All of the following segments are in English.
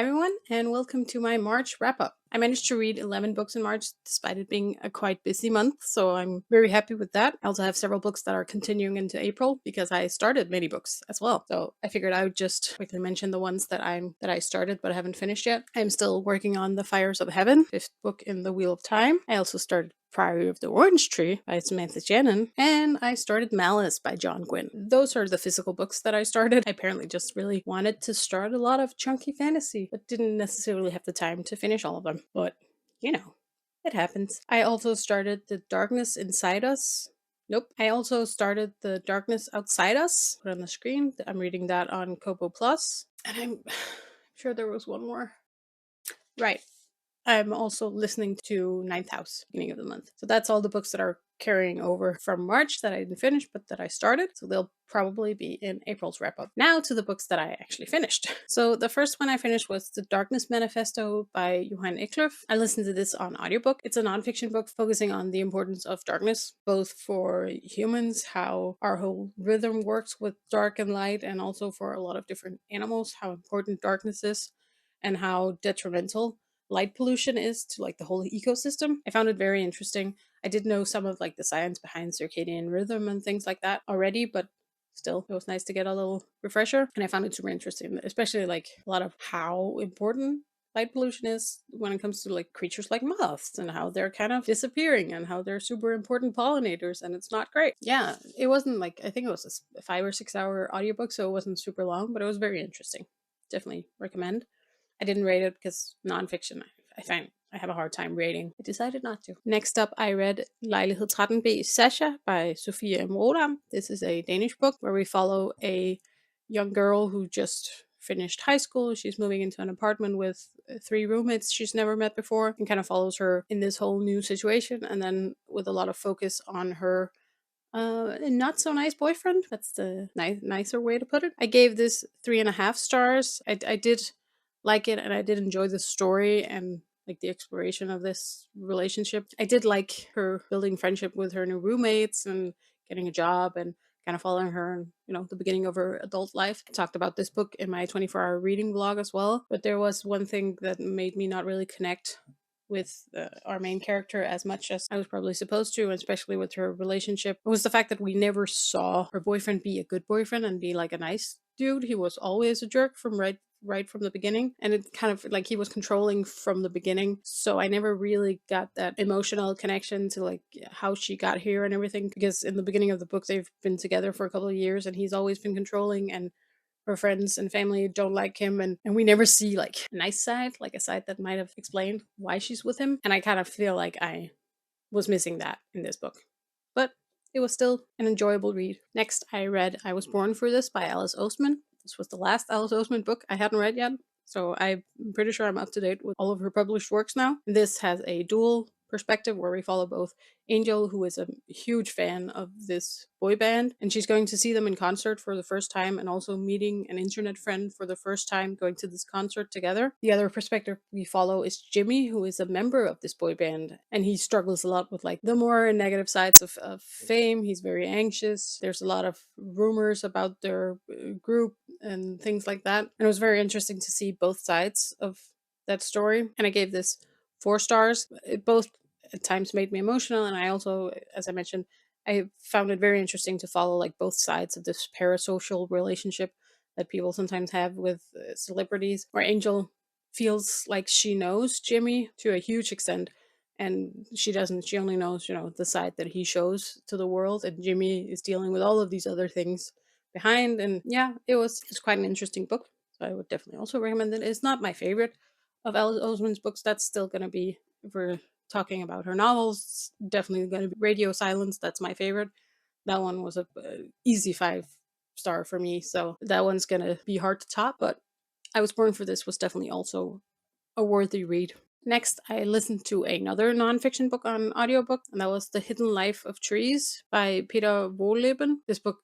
everyone, and welcome to my March wrap up. I managed to read 11 books in March despite it being a quite busy month, so I'm very happy with that. I also have several books that are continuing into April because I started many books as well. So I figured I would just quickly mention the ones that I started but haven't finished yet. I'm still working on The Fires of Heaven, fifth book in the Wheel of Time. I also started Priory of the Orange Tree by Samantha Shannon, and I started Malice by John Gwynne. Those are the physical books that I started. I apparently just really wanted to start a lot of chunky fantasy, but didn't necessarily have the time to finish all of them. But, it happens. I also started The Darkness Inside Us. Nope. I also started The Darkness Outside Us. Put on the screen. I'm reading that on Kobo Plus. And I'm sure there was one more. Right. I'm also listening to Ninth House, beginning of the month. So that's all the books that are carrying over from March that I didn't finish, but that I started. So they'll probably be in April's wrap up. Now to the books that I actually finished. So the first one I finished was The Darkness Manifesto by Johan Eklöf. I listened to this on audiobook. It's a nonfiction book focusing on the importance of darkness, both for humans, how our whole rhythm works with dark and light, and also for a lot of different animals, how important darkness is and how detrimental light pollution is to like the whole ecosystem. I found it very interesting. I did know some of like the science behind circadian rhythm and things like that already, but still it was nice to get a little refresher, and I found it super interesting, especially like a lot of how important light pollution is when it comes to like creatures like moths and how they're kind of disappearing and how they're super important pollinators, and it's not great. Yeah, it wasn't like, I think it was a 5 or 6 hour audiobook, so it wasn't super long, but it was very interesting. Definitely recommend. I didn't rate it because nonfiction, I find I have a hard time rating. I decided not to. Next up, I read Lejlighed 13B Sasha by Sofia Mrodam. This is a Danish book where we follow a young girl who just finished high school. She's moving into an apartment with 3 roommates she's never met before, and kind of follows her in this whole new situation, and then with a lot of focus on her not so nice boyfriend. That's the nicer way to put it. I gave this 3.5 stars. I did like it, and I did enjoy the story and like the exploration of this relationship. I did like her building friendship with her new roommates and getting a job and kind of following her and the beginning of her adult life. I talked about this book in my 24-hour reading vlog as well, but there was one thing that made me not really connect with our main character as much as I was probably supposed to, especially with her relationship. It was the fact that we never saw her boyfriend be a good boyfriend and be like a nice dude. He was always a jerk from right from the beginning, and it kind of like he was controlling from the beginning, so I never really got that emotional connection to like how she got here and everything, because in the beginning of the book they've been together for a couple of years and he's always been controlling, and her friends and family don't like him, and we never see like a nice side, like a side that might have explained why she's with him, and I kind of feel like I was missing that in this book, but it was still an enjoyable read. Next, I read I Was Born for This by Alice Oseman. This was the last Alice Oseman book I hadn't read yet, so I'm pretty sure I'm up to date with all of her published works now. This has a dual perspective where we follow both Angel, who is a huge fan of this boy band, and she's going to see them in concert for the first time, and also meeting an internet friend for the first time, going to this concert together. The other perspective we follow is Jimmy, who is a member of this boy band, and he struggles a lot with like the more negative sides of fame. He's very anxious. There's a lot of rumors about their group and things like that, and it was very interesting to see both sides of that story, and I gave this 4 stars. It both at times made me emotional, and I also, as I mentioned, I found it very interesting to follow like both sides of this parasocial relationship that people sometimes have with celebrities, where Angel feels like she knows Jimmy to a huge extent, and she doesn't. She only knows the side that he shows to the world, and Jimmy is dealing with all of these other things behind. And yeah, it's quite an interesting book, so I would definitely also recommend it. It's not my favorite of Alice Oseman's books. That's still going to be, if we're talking about her novels, definitely going to be Radio Silence. That's my favorite. That one was a easy 5 star for me, so that one's going to be hard to top, but I Was Born for This was definitely also a worthy read. Next, I listened to another nonfiction book on audiobook, and that was The Hidden Life of Trees by Peter Wohlleben. This book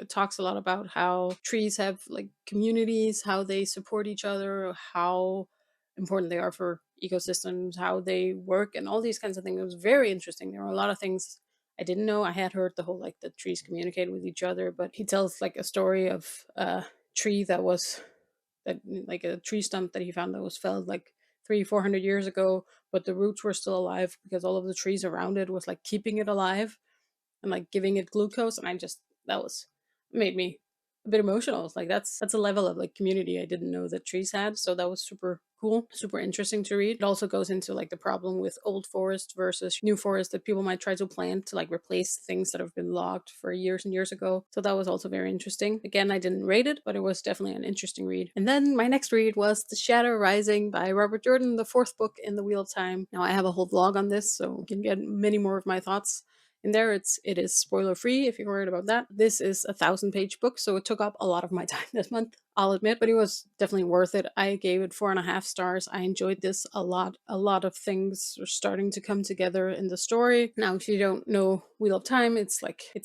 talks a lot about how trees have like communities, how they support each other, how important they are for ecosystems, how they work, and all these kinds of things. It was very interesting. There were a lot of things I didn't know. I had heard the whole like the trees communicate with each other, but he tells like a story of a tree that was that like a tree stump that he found that was felled like 300-400 years ago, but the roots were still alive because all of the trees around it was like keeping it alive and like giving it glucose. And I just, that was, made me a bit emotional. It's like that's a level of like community I didn't know that trees had. So that was super cool, super interesting to read. It also goes into like the problem with old forest versus new forest that people might try to plant to like replace things that have been logged for years and years ago. So that was also very interesting. Again, I didn't rate it, but it was definitely an interesting read. And then my next read was The Shadow Rising by Robert Jordan, the fourth book in the Wheel of Time. Now I have a whole blog on this, so you can get many more of my thoughts in there. It is spoiler free if you're worried about that. This is a 1,000-page book, so it took up a lot of my time this month, I'll admit, but it was definitely worth it. I gave it 4.5 stars. I enjoyed this a lot. A lot of things are starting to come together in the story. Now, if you don't know Wheel of Time, it's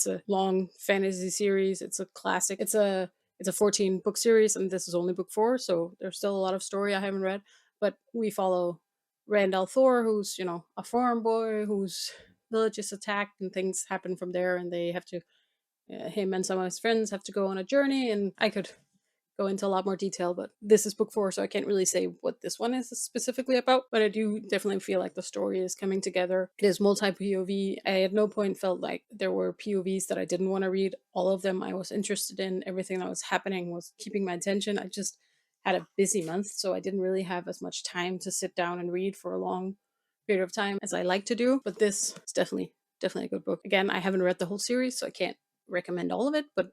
a long fantasy series. It's a classic. It's a 14 book series, and this is only book 4, so there's still a lot of story I haven't read. But we follow Randall Thor, who's, a farm boy whose village is attacked and things happen from there, and they have to him and some of his friends have to go on a journey. And I could go into a lot more detail, but this is book 4, so I can't really say what this one is specifically about. But I do definitely feel like the story is coming together. It is multi POV. I at no point felt like there were POVs that I didn't want to read. All of them I was interested in. Everything that was happening was keeping my attention. I just had a busy month, so I didn't really have as much time to sit down and read for a long period of time as I like to do. But this is definitely a good book. Again, I haven't read the whole series, so I can't recommend all of it, but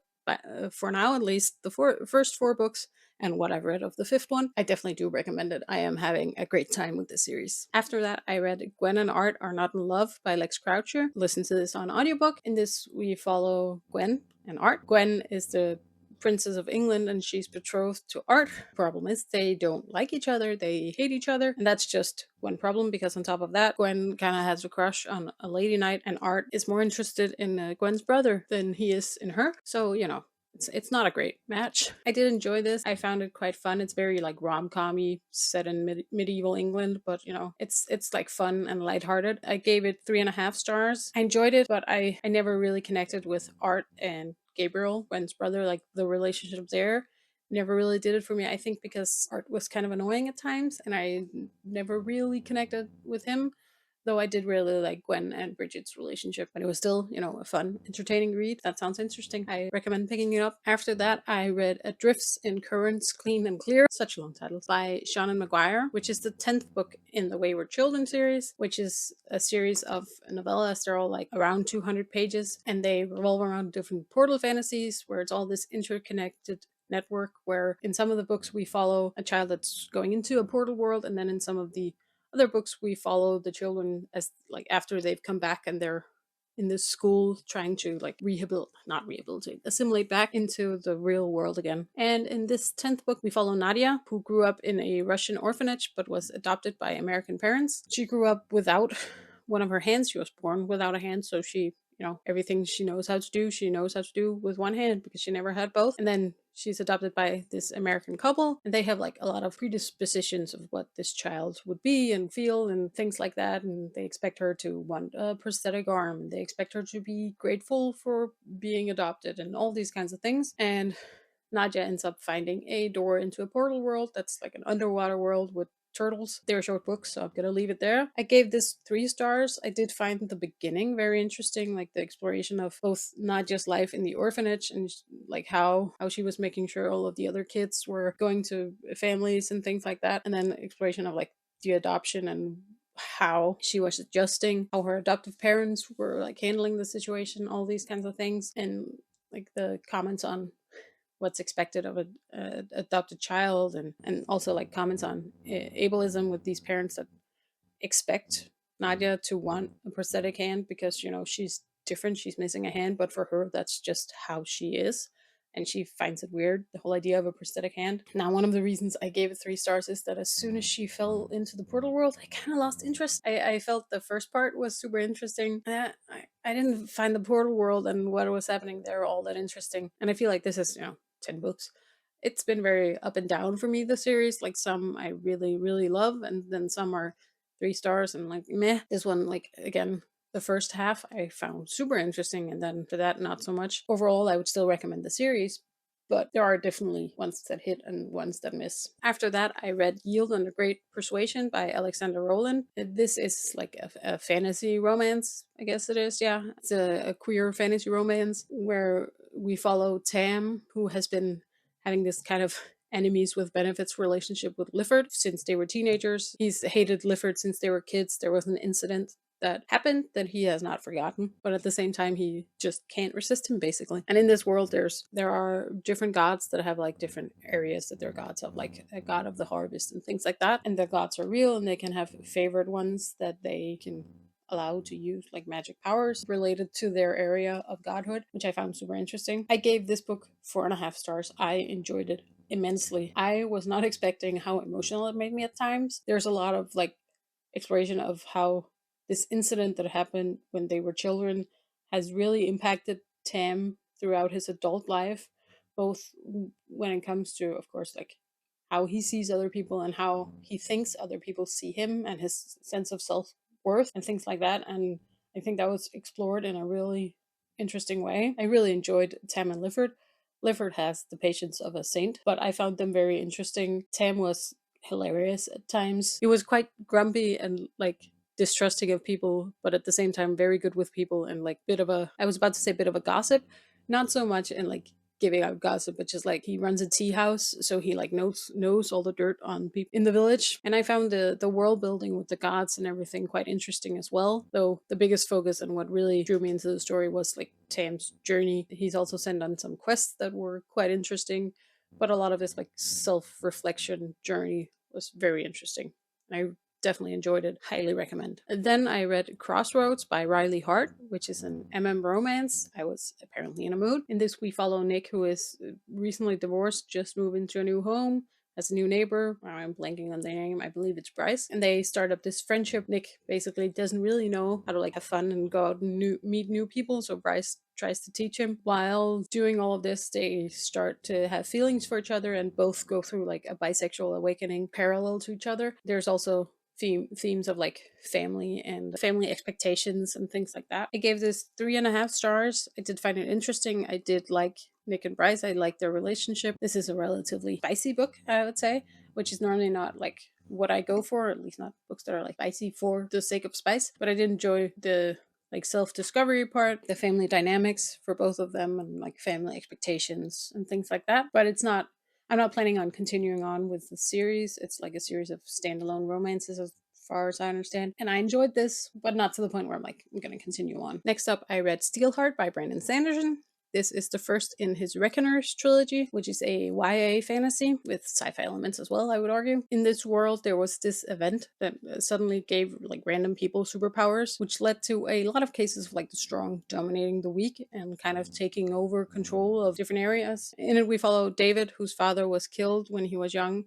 for now, at least the first 4 books and what I've read of the 5th one, I definitely do recommend it. I am having a great time with this series. After that, I read Gwen and Art Are Not in Love by Lex Croucher. Listen to this on audiobook. In this, we follow Gwen and Art. Gwen is the Princess of England and she's betrothed to Art. Problem is they don't like each other, they hate each other, and that's just one problem because on top of that, Gwen kind of has a crush on a lady knight, and Art is more interested in Gwen's brother than he is in her. So, it's not a great match. I did enjoy this. I found it quite fun. It's very like rom-com-y, set in medieval England, but it's like fun and lighthearted. I gave it 3.5 stars. I enjoyed it, but I never really connected with Art and Gabriel, Gwen's brother. Like the relationship there never really did it for me. I think because Art was kind of annoying at times, and I never really connected with him. Though I did really like Gwen and Bridget's relationship, but it was still, a fun, entertaining read. That sounds interesting. I recommend picking it up. After that, I read Adrifts in Currents, Clean and Clear, such long titles, by Shannon Maguire, which is the 10th book in the Wayward Children series, which is a series of novellas. They're all like around 200 pages, and they revolve around different portal fantasies where it's all this interconnected network where in some of the books we follow a child that's going into a portal world, and then in some of the other books we follow the children as like after they've come back and they're in this school trying to like not rehabilitate, assimilate back into the real world again. And in this 10th book we follow Nadia, who grew up in a Russian orphanage but was adopted by American parents. She grew up without one of her hands. She was born without a hand, so everything she knows how to do with one hand because she never had both. And then she's adopted by this American couple, and they have like a lot of predispositions of what this child would be and feel and things like that. And they expect her to want a prosthetic arm, and they expect her to be grateful for being adopted, and all these kinds of things. And Nadia ends up finding a door into a portal world that's like an underwater world with turtles. They're short books, so I'm gonna leave it there. I gave this 3 stars. I did find the beginning very interesting, like the exploration of both Nadia's life in the orphanage and like how she was making sure all of the other kids were going to families and things like that, and then the exploration of like the adoption and how she was adjusting, how her adoptive parents were like handling the situation, all these kinds of things, and like the comments on what's expected of a adopted child, and also like comments on ableism with these parents that expect Nadia to want a prosthetic hand because she's different, she's missing a hand, but for her that's just how she is, and she finds it weird, the whole idea of a prosthetic hand. Now, one of the reasons I gave it 3 stars is that as soon as she fell into the portal world, I kind of lost interest. I felt the first part was super interesting. I didn't find the portal world and what was happening there all that interesting, and I feel like this is 10 books. It's been very up and down for me, the series. Like some I really, really love, and then some are 3 stars and like meh. This one, like again, the first half I found super interesting, and then for that, not so much. Overall, I would still recommend the series, but there are definitely ones that hit and ones that miss. After that, I read Yield and the Great Persuasion by Alexander Rowland. This is like a fantasy romance, I guess it is. Yeah, it's a queer fantasy romance where we follow Tam, who has been having this kind of enemies with benefits relationship with Lifford since they were teenagers. He's hated Lifford since they were kids. There was an incident that happened that he has not forgotten, but at the same time he just can't resist him, basically. And in this world there are different gods that have like different areas that they're gods of, like a god of the harvest and things like that, and the gods are real and they can have favored ones that they can allow to use like magic powers related to their area of godhood, which I found super interesting. I gave this book 4.5 stars. I enjoyed it immensely. I was not expecting how emotional it made me at times. There's a lot of like exploration of how this incident that happened when they were children has really impacted Tam throughout his adult life, both when it comes to, of course, like how he sees other people and how he thinks other people see him and his sense of self worth and things like that. And I think that was explored in a really interesting way. I really enjoyed Tam and Lifford. Lifford has the patience of a saint, but I found them very interesting. Tam was hilarious at times. He was quite grumpy and like distrusting of people, but at the same time very good with people and like bit of a, I was about to say bit of a gossip, not so much in like giving out gossip, but just like he runs a tea house, so he like knows all the dirt on people in the village. And I found the world building with the gods and everything quite interesting as well. Though the biggest focus and what really drew me into the story was like Tam's journey. He's also sent on some quests that were quite interesting, but a lot of his like self-reflection journey was very interesting. I definitely enjoyed it. Highly recommend. And then I read Crossroads by Riley Hart, which is an romance. I was apparently in a mood. In this, we follow Nick, who is recently divorced, just moved into a new home, has a new neighbor. I'm blanking on the name. I believe it's Bryce. And they start up this friendship. Nick basically doesn't really know how to like have fun and go out and meet new people. So Bryce tries to teach him. While doing all of this, they start to have feelings for each other and both go through like a bisexual awakening parallel to each other. There's also themes of like family and family expectations and things like that. I gave this 3.5 stars. I did find it interesting. I did like Nick and Bryce. I like their relationship. This is a relatively spicy book, I would say, which is normally not like what I go for, at least not books that are like spicy for the sake of spice. But I did enjoy the like self-discovery part, the family dynamics for both of them, and like family expectations and things like that. But I'm not planning on continuing on with the series. It's like a series of standalone romances as far as I understand. And I enjoyed this, but not to the point where I'm going to continue on. Next up, I read Steelheart by Brandon Sanderson. This is the first in his Reckoners trilogy, which is a YA fantasy with sci-fi elements as well, I would argue. In this world, there was this event that suddenly gave like random people superpowers, which led to a lot of cases of like the strong dominating the weak and kind of taking over control of different areas. In it, we follow David, whose father was killed when he was young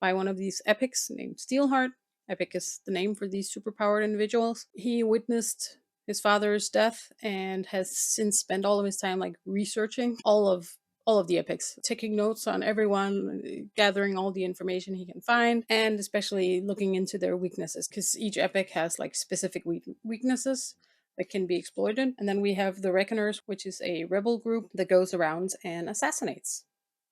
by one of these epics named Steelheart. Epic is the name for these superpowered individuals. He witnessed his father's death and has since spent all of his time like researching all of the epics, taking notes on everyone, gathering all the information he can find, and especially looking into their weaknesses, because each epic has like specific weaknesses that can be exploited. And then we have the Reckoners, which is a rebel group that goes around and assassinates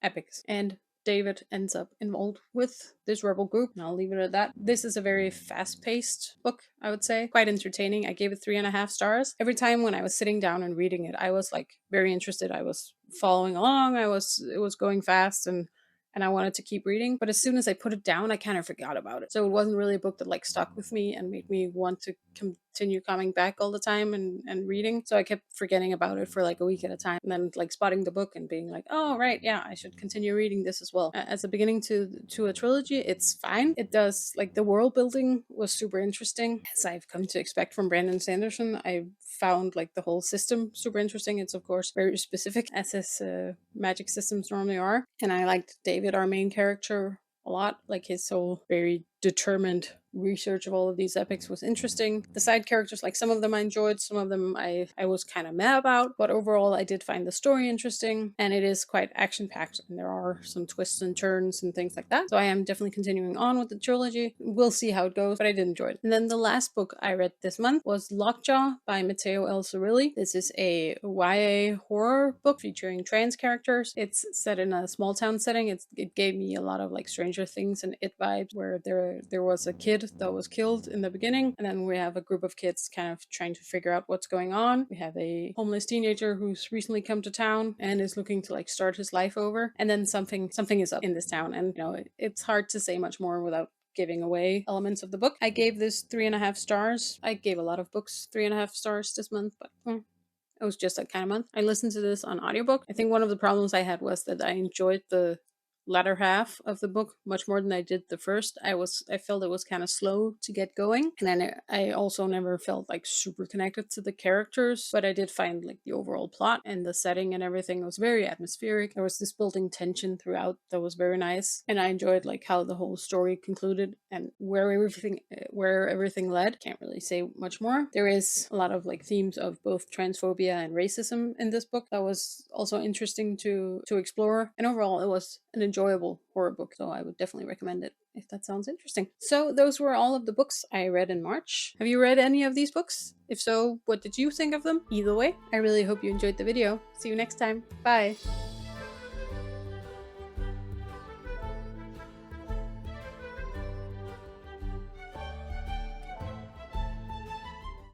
epics. And David ends up involved with this rebel group, and I'll leave it at that. This is a very fast-paced book, I would say. Quite entertaining. I gave it 3.5 stars. Every time when I was sitting down and reading it, I was like very interested. I was following along. It was going fast, and I wanted to keep reading. But as soon as I put it down, I kind of forgot about it. So it wasn't really a book that like stuck with me and made me want to continue coming back all the time and reading. So I kept forgetting about it for like a week at a time, and then like spotting the book and being like, oh right, yeah, I should continue reading this as well. As a beginning to a trilogy, it's fine. It does like the world building was super interesting, as I've come to expect from Brandon Sanderson. I found like the whole system super interesting. It's of course very specific, as his magic systems normally are, and I liked David, our main character, a lot. Like his whole very determined research of all of these epics was interesting. The side characters, like some of them I enjoyed, some of them I was kind of mad about, but overall I did find the story interesting, and it is quite action-packed, and there are some twists and turns and things like that. So I am definitely continuing on with the trilogy. We'll see how it goes, but I did enjoy it. And then the last book I read this month was Lockjaw by Matteo L. Cirilli. This is a YA horror book featuring trans characters. It's set in a small town setting. It gave me a lot of like Stranger Things and It vibes, where there was a kid that was killed in the beginning, and then we have a group of kids kind of trying to figure out what's going on. We have a homeless teenager who's recently come to town and is looking to like start his life over, and then something is up in this town, and it's hard to say much more without giving away elements of the book. I gave this 3.5 stars. I gave a lot of books 3.5 stars this month, but it was just that kind of month. I listened to this on audiobook. I think one of the problems I had was that I enjoyed the latter half of the book much more than I did the first. I felt it was kind of slow to get going, and then I also never felt like super connected to the characters, but I did find like the overall plot and the setting and everything was very atmospheric. There was this building tension throughout that was very nice, and I enjoyed like how the whole story concluded and where everything led. Can't really say much more. There is a lot of like themes of both transphobia and racism in this book that was also interesting to explore, and overall it was an enjoyable horror book, so I would definitely recommend it if that sounds interesting. So those were all of the books I read in March. Have you read any of these books? If so, what did you think of them? Either way, I really hope you enjoyed the video. See you next time. Bye!